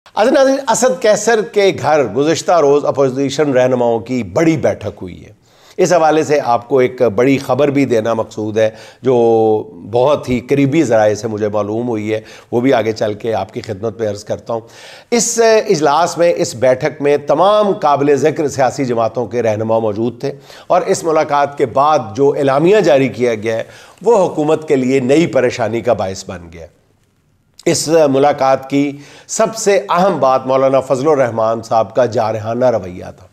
ناظرین، اسد کیسر کے گھر گزشتہ روز اپوزیشن رہنماؤں کی بڑی بیٹھک ہوئی ہے۔ اس حوالے سے آپ کو ایک بڑی خبر بھی دینا مقصود ہے جو بہت ہی قریبی ذرائع سے مجھے معلوم ہوئی ہے، وہ بھی آگے چل کے آپ کی خدمت پہ عرض کرتا ہوں۔ اس اجلاس میں، اس بیٹھک میں تمام قابل ذکر سیاسی جماعتوں کے رہنما موجود تھے، اور اس ملاقات کے بعد جو اعلامیہ جاری کیا گیا ہے وہ حکومت کے لیے نئی پریشانی کا باعث بن گیا ہے۔ اس ملاقات کی سب سے اہم بات مولانا فضل الرحمان صاحب کا جارحانہ رویہ تھا۔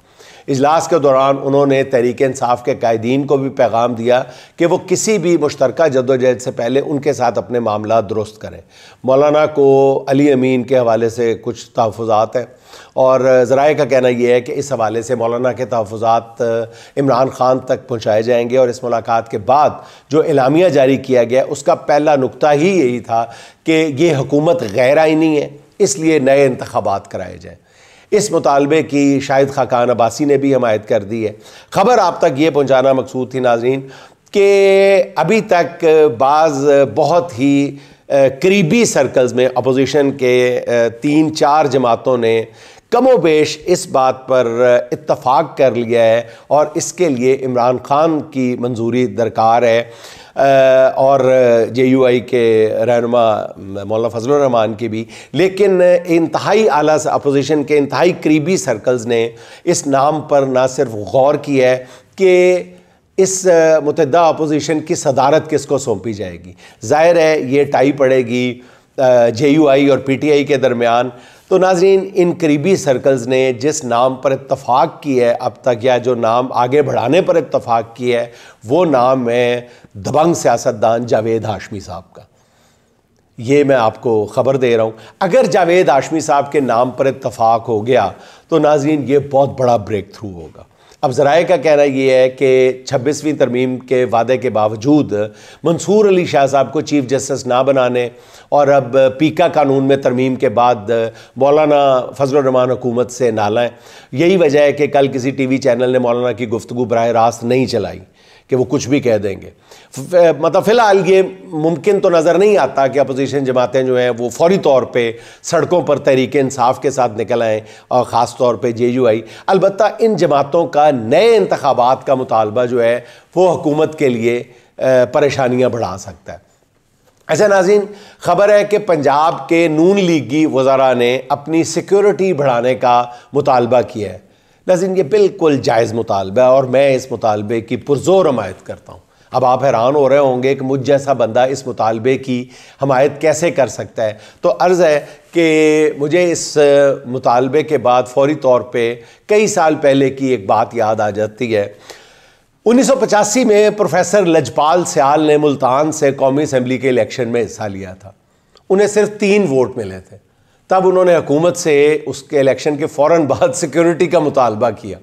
اجلاس کے دوران انہوں نے تحریک انصاف کے قائدین کو بھی پیغام دیا کہ وہ کسی بھی مشترکہ جدوجہد سے پہلے ان کے ساتھ اپنے معاملات درست کریں۔ مولانا کو علی امین کے حوالے سے کچھ تحفظات ہیں، اور ذرائع کا کہنا یہ ہے کہ اس حوالے سے مولانا کے تحفظات عمران خان تک پہنچائے جائیں گے، اور اس ملاقات کے بعد جو اعلامیہ جاری کیا گیا اس کا پہلا نقطہ ہی یہی تھا کہ یہ حکومت غیر آئینی ہے، اس لیے نئے انتخابات کرائے جائیں۔ اس مطالبے کی شاہد خاقان عباسی نے بھی حمایت کر دی ہے۔ خبر آپ تک یہ پہنچانا مقصود تھی ناظرین کہ ابھی تک بعض بہت ہی قریبی سرکلز میں اپوزیشن کے 3-4 جماعتوں نے کم و بیش اس بات پر اتفاق کر لیا ہے، اور اس کے لیے عمران خان کی منظوری درکار ہے، اور JUI کے رہنما مولانا فضل الرحمان کی بھی، لیکن انتہائی اعلیٰ اپوزیشن کے انتہائی قریبی سرکلز نے اس نام پر نہ صرف غور کیا ہے کہ اس متحدہ اپوزیشن کی صدارت کس کو سونپی جائے گی۔ ظاہر ہے یہ ٹائی پڑے گی JUI اور PTI کے درمیان۔ تو ناظرین، ان قریبی سرکلز نے جس نام پر اتفاق کی ہے اب تک، یا جو نام آگے بڑھانے پر اتفاق کیا ہے، وہ نام ہے دبنگ سیاستدان جاوید ہاشمی صاحب کا۔ یہ میں آپ کو خبر دے رہا ہوں، اگر جاوید ہاشمی صاحب کے نام پر اتفاق ہو گیا تو ناظرین یہ بہت بڑا بریک تھرو ہوگا۔ اب ذرائع کا کہنا یہ ہے کہ 26ویں ترمیم کے وعدے کے باوجود منصور علی شاہ صاحب کو چیف جسٹس نہ بنانے، اور اب پیکا قانون میں ترمیم کے بعد مولانا فضل الرحمان حکومت سے نالائیں، یہی وجہ ہے کہ کل کسی TV چینل نے مولانا کی گفتگو براہ راست نہیں چلائی کہ وہ کچھ بھی کہہ دیں گے۔ مطلب فی الحال یہ ممکن تو نظر نہیں آتا کہ اپوزیشن جماعتیں جو ہیں وہ فوری طور پہ سڑکوں پر تحریک انصاف کے ساتھ نکل آئیں، اور خاص طور پہ JUI۔ البتہ ان جماعتوں کا نئے انتخابات کا مطالبہ جو ہے وہ حکومت کے لیے پریشانیاں بڑھا سکتا ہے۔ اچھا ناظرین، خبر ہے کہ پنجاب کے نون لیگی وزراء نے اپنی سیکیورٹی بڑھانے کا مطالبہ کیا ہے۔ ناظرین، یہ بالکل جائز مطالبہ ہے، اور میں اس مطالبے کی پرزور حمایت کرتا ہوں۔ اب آپ حیران ہو رہے ہوں گے کہ مجھ جیسا بندہ اس مطالبے کی حمایت کیسے کر سکتا ہے، تو عرض ہے کہ مجھے اس مطالبے کے بعد فوری طور پہ کئی سال پہلے کی ایک بات یاد آ جاتی ہے۔ 1985 میں پروفیسر لجپال سیال نے ملتان سے قومی اسمبلی کے الیکشن میں حصہ لیا تھا۔ انہیں صرف 3 ووٹ ملے تھے۔ تب انہوں نے حکومت سے اس کے الیکشن کے فوراً بعد سیکیورٹی کا مطالبہ کیا،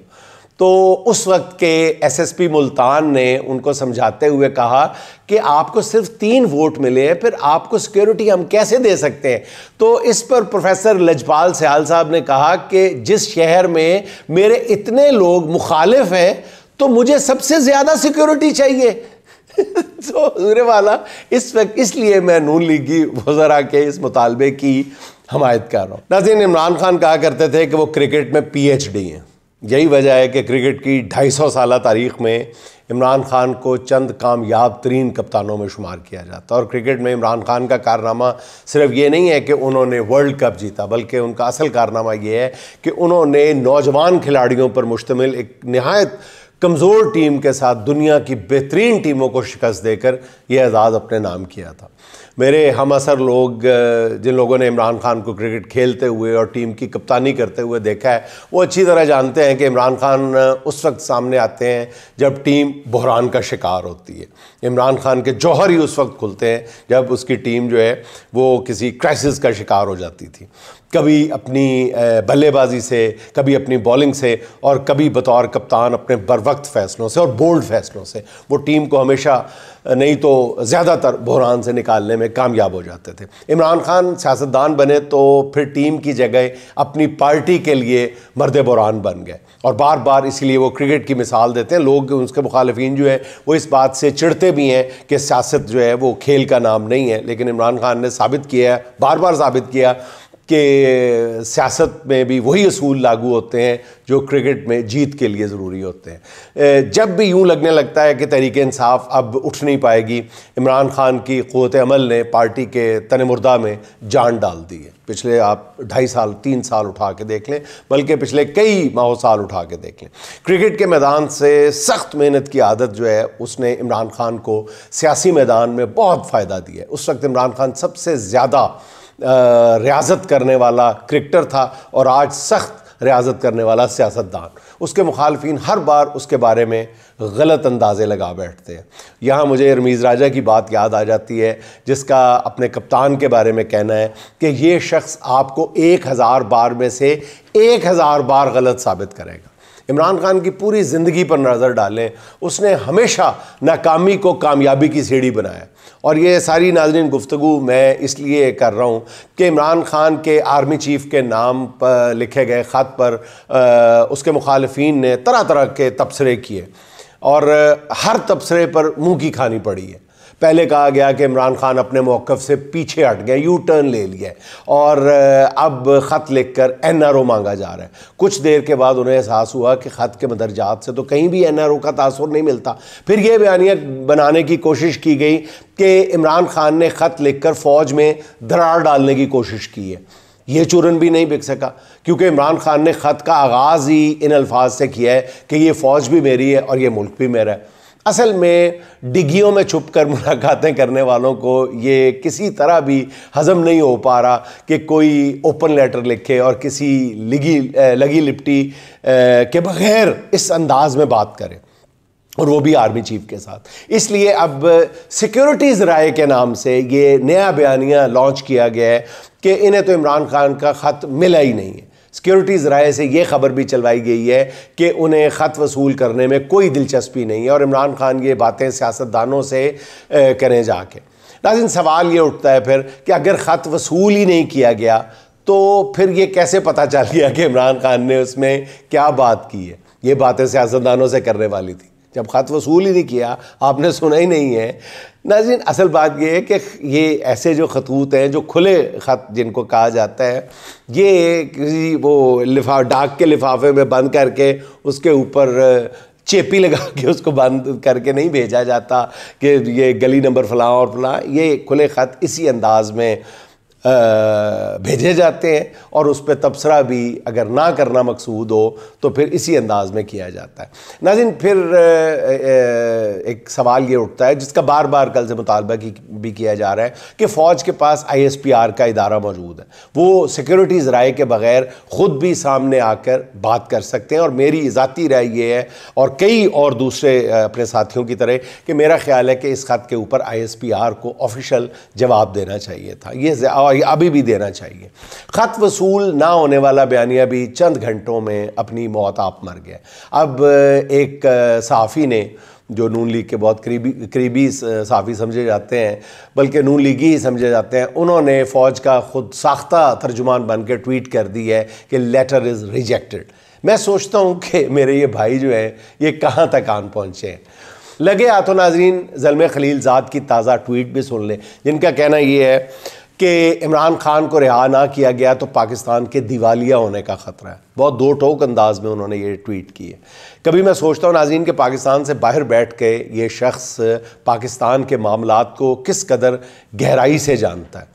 تو اس وقت کے SSP ملتان نے ان کو سمجھاتے ہوئے کہا کہ آپ کو صرف 3 ووٹ ملے ہیں، پھر آپ کو سیکیورٹی ہم کیسے دے سکتے ہیں؟ تو اس پر پروفیسر لجپال سیال صاحب نے کہا کہ جس شہر میں میرے اتنے لوگ مخالف ہیں تو مجھے سب سے زیادہ سیکیورٹی چاہیے۔ تو حضور والا، اس وقت اس لیے میں نون لیگی وزراء کے اس مطالبے کی حمایت کر رہا ہوں۔ ناظرین، عمران خان کہا کرتے تھے کہ وہ کرکٹ میں PhD ہیں۔ یہی وجہ ہے کہ کرکٹ کی 250 سالہ تاریخ میں عمران خان کو چند کامیاب ترین کپتانوں میں شمار کیا جاتا ہے، اور کرکٹ میں عمران خان کا کارنامہ صرف یہ نہیں ہے کہ انہوں نے ورلڈ کپ جیتا، بلکہ ان کا اصل کارنامہ یہ ہے کہ انہوں نے نوجوان کھلاڑیوں پر مشتمل ایک نہایت کمزور ٹیم کے ساتھ دنیا کی بہترین ٹیموں کو شکست دے کر یہ اعزاز اپنے نام کیا تھا۔ میرے ہم اثر لوگ، جن لوگوں نے عمران خان کو کرکٹ کھیلتے ہوئے اور ٹیم کی کپتانی کرتے ہوئے دیکھا ہے، وہ اچھی طرح جانتے ہیں کہ عمران خان اس وقت سامنے آتے ہیں جب ٹیم بحران کا شکار ہوتی ہے۔ عمران خان کے جوہر ہی اس وقت کھلتے ہیں جب اس کی ٹیم جو ہے وہ کسی کرائسس کا شکار ہو جاتی تھی، کبھی اپنی بلے بازی سے، کبھی اپنی بولنگ سے، اور کبھی بطور کپتان اپنے بروقت فیصلوں سے اور بولڈ فیصلوں سے وہ ٹیم کو ہمیشہ نہیں تو زیادہ تر بحران سے نکالنے میں کامیاب ہو جاتے تھے۔ عمران خان سیاستدان بنے تو پھر ٹیم کی جگہ اپنی پارٹی کے لیے مرد بحران بن گئے، اور بار بار اسی لیے وہ کرکٹ کی مثال دیتے ہیں۔ لوگ اس کے مخالفین جو ہے وہ اس بات سے چڑھتے بھی ہیں کہ سیاست جو ہے وہ کھیل کا نام نہیں ہے، لیکن عمران خان نے ثابت کیا ہے، بار بار ثابت کیا کہ سیاست میں بھی وہی اصول لاگو ہوتے ہیں جو کرکٹ میں جیت کے لیے ضروری ہوتے ہیں۔ جب بھی یوں لگنے لگتا ہے کہ تحریک انصاف اب اٹھ نہیں پائے گی، عمران خان کی قوت عمل نے پارٹی کے تن مردہ میں جان ڈال دی ہے۔ پچھلے آپ 2.5 سال 3 سال اٹھا کے دیکھ لیں، بلکہ پچھلے کئی ماہ سال اٹھا کے دیکھ لیں، کرکٹ کے میدان سے سخت محنت کی عادت جو ہے اس نے عمران خان کو سیاسی میدان میں بہت فائدہ دیا ہے۔ اس وقت عمران خان سب سے زیادہ ریاضت کرنے والا کرکٹر تھا اور آج سخت ریاضت کرنے والا سیاستدان۔ اس کے مخالفین ہر بار اس کے بارے میں غلط اندازے لگا بیٹھتے ہیں۔ یہاں مجھے رمیز راجہ کی بات یاد آ جاتی ہے، جس کا اپنے کپتان کے بارے میں کہنا ہے کہ یہ شخص آپ کو 1000 بار میں سے 1000 بار غلط ثابت کرے گا۔ عمران خان کی پوری زندگی پر نظر ڈالیں، اس نے ہمیشہ ناکامی کو کامیابی کی سیڑھی بنایا، اور یہ ساری ناظرین گفتگو میں اس لیے کر رہا ہوں کہ عمران خان کے آرمی چیف کے نام پر لکھے گئے خط پر اس کے مخالفین نے طرح طرح کے تبصرے کیے، اور ہر تبصرے پر منہ کی کھانی پڑی ہے۔ پہلے کہا گیا کہ عمران خان اپنے موقف سے پیچھے ہٹ گئے، یو ٹرن لے لیا، اور اب خط لکھ کر NRO مانگا جا رہا ہے۔ کچھ دیر کے بعد انہیں احساس ہوا کہ خط کے مدرجات سے تو کہیں بھی NRO کا تاثر نہیں ملتا۔ پھر یہ بیانیہ بنانے کی کوشش کی گئی کہ عمران خان نے خط لکھ کر فوج میں درار ڈالنے کی کوشش کی ہے۔ یہ چورن بھی نہیں بک سکا، کیونکہ عمران خان نے خط کا آغاز ہی ان الفاظ سے کیا ہے کہ یہ فوج بھی میری ہے اور یہ ملک بھی میرا ہے۔ اصل میں ڈگیوں میں چھپ کر ملاقاتیں کرنے والوں کو یہ کسی طرح بھی ہضم نہیں ہو پا رہا کہ کوئی اوپن لیٹر لکھے اور کسی لگی لپٹی کے بغیر اس انداز میں بات کرے، اور وہ بھی آرمی چیف کے ساتھ۔ اس لیے اب سیکیورٹیز رائے کے نام سے یہ نیا بیانیہ لانچ کیا گیا ہے کہ انہیں تو عمران خان کا خط ملا ہی نہیں ہے۔ سیکیورٹیز رائے سے یہ خبر بھی چلوائی گئی ہے کہ انہیں خط وصول کرنے میں کوئی دلچسپی نہیں ہے، اور عمران خان یہ باتیں سیاستدانوں سے کریں جا کے۔ لیکن سوال یہ اٹھتا ہے پھر کہ اگر خط وصول ہی نہیں کیا گیا تو پھر یہ کیسے پتہ چل گیا کہ عمران خان نے اس میں کیا بات کی ہے؟ یہ باتیں سیاستدانوں سے کرنے والی تھی، جب خط وصول ہی نہیں کیا، آپ نے سنا ہی نہیں ہے۔ ناظرین، اصل بات یہ ہے کہ یہ ایسے جو خطوط ہیں، جو کھلے خط جن کو کہا جاتا ہے، یہ کسی وہ ڈاک کے لفافے میں بند کر کے اس کے اوپر چیپی لگا کے اس کو بند کر کے نہیں بھیجا جاتا کہ یہ گلی نمبر فلاں اور فلاں۔ یہ کھلے خط اسی انداز میں بھیجے جاتے ہیں، اور اس پہ تبصرہ بھی اگر نہ کرنا مقصود ہو تو پھر اسی انداز میں کیا جاتا ہے۔ ناظرین، پھر ایک سوال یہ اٹھتا ہے جس کا بار بار کل سے مطالبہ بھی کیا جا رہا ہے کہ فوج کے پاس ISPR کا ادارہ موجود ہے، وہ سیکیورٹیز رائے کے بغیر خود بھی سامنے آ کر بات کر سکتے ہیں، اور میری ذاتی رائے یہ ہے، اور کئی اور دوسرے اپنے ساتھیوں کی طرح، کہ میرا خیال ہے کہ اس خط کے اوپر ISPR کو آفیشل جواب دینا چاہیے تھا، یہ ابھی بھی دینا چاہیے۔ خط وصول نہ ہونے والا بیانیہ بھی چند گھنٹوں میں اپنی موت آپ مر گیا۔ اب ایک صحافی نے، جو نون لیگ کے بہت قریبی صحافی سمجھے جاتے ہیں، بلکہ نون لیگی ہی سمجھے جاتے ہیں، انہوں نے فوج کا خود ساختہ ترجمان بن کے ٹویٹ کر دی ہے کہ لیٹر از ریجیکٹڈ۔ میں سوچتا ہوں کہ میرے یہ بھائی جو ہیں یہ کہاں تک آن پہنچے ہیں۔ لگے ہاتھوں ناظرین زلمے خلیل زاد کی تازہ ٹویٹ بھی سن لیں، جن کا کہنا یہ ہے کہ عمران خان کو رہا نہ کیا گیا تو پاکستان کے دیوالیہ ہونے کا خطرہ ہے۔ بہت دو ٹوک انداز میں انہوں نے یہ ٹویٹ کی ہے۔ کبھی میں سوچتا ہوں ناظرین کہ پاکستان سے باہر بیٹھ کے یہ شخص پاکستان کے معاملات کو کس قدر گہرائی سے جانتا ہے۔